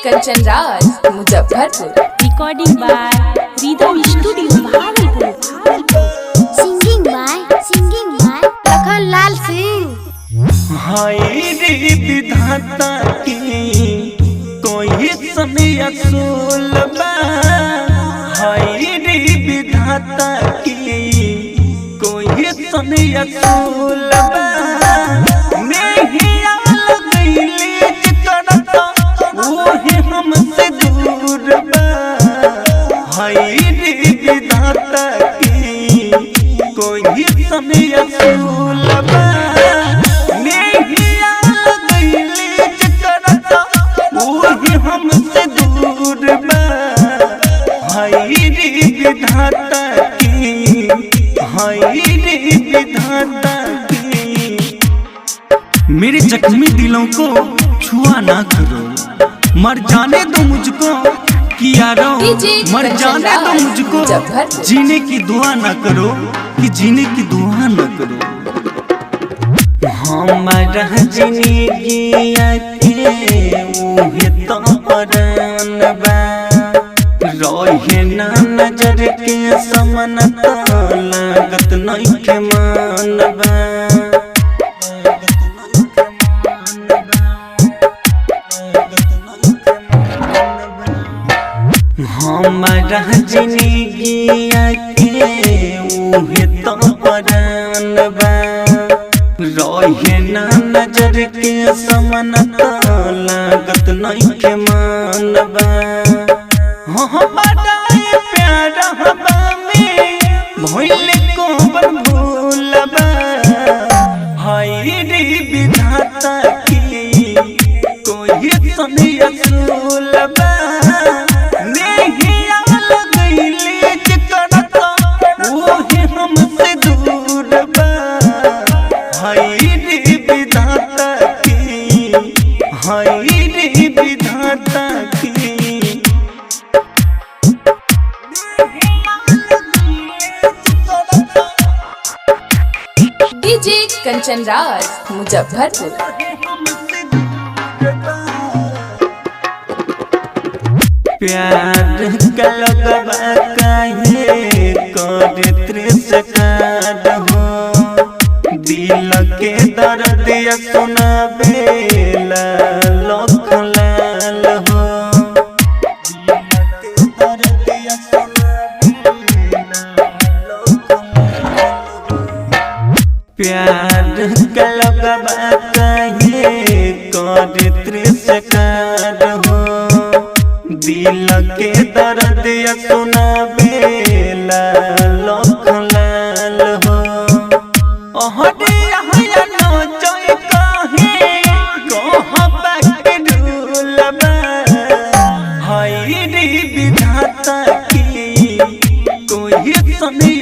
Kanchan Raj Muzaffarpur. Recording by rhythm studio Bhagalpur. Singing by Lakhan Lal Singh. हाय रे विधाता की कोई समय असूल बा। हाय रे विधाता की कोई समय असूल बा। नहीं आल गईली करता ओहे हमसे दूर बा। हाय रे विधाता की कोई समय असूल बा। हमसे दूर बा। हाय रे विधाता की, हाय रे विधाता की। मेरे जख्मी दिलों को छुआ ना करो, मर जाने दो मुझको किया रहो। मर जाने दो मुझको, जीने की दुआ ना करो कि जीने की दुआ ना करो। हमारा जिंदगी के उहे तो परान बा। रहे ना नजर के समन तो लागत नइखे मान बा। हमारा जिंदगी के उहे तो परान बा। रहे ना नजर के समन तो लागत नइखे मान बा। हमारा प्यार हवा में भइल कोवन भूल बा। हाय रे विधाता की कोई समय असूल बा। नहीं आल गईली करता ओहे हमसे दूर बा। हाय रे विधाता की, हाय रे विधाता की। डीजे कंचन राज मुजफ्फरपुर। प्यार का लगवा काहे कर त्रिसकार हो। दिल के दर्द सुनावेला लख लाल हो। प्यार का लगवा काहे कर त्रिसकार हो। दिल के दर्द सुनावेला लख लाल हो। अहरे हया नचय काहे कहबा के ढोल बा। हाय रे विधाता की कोई समय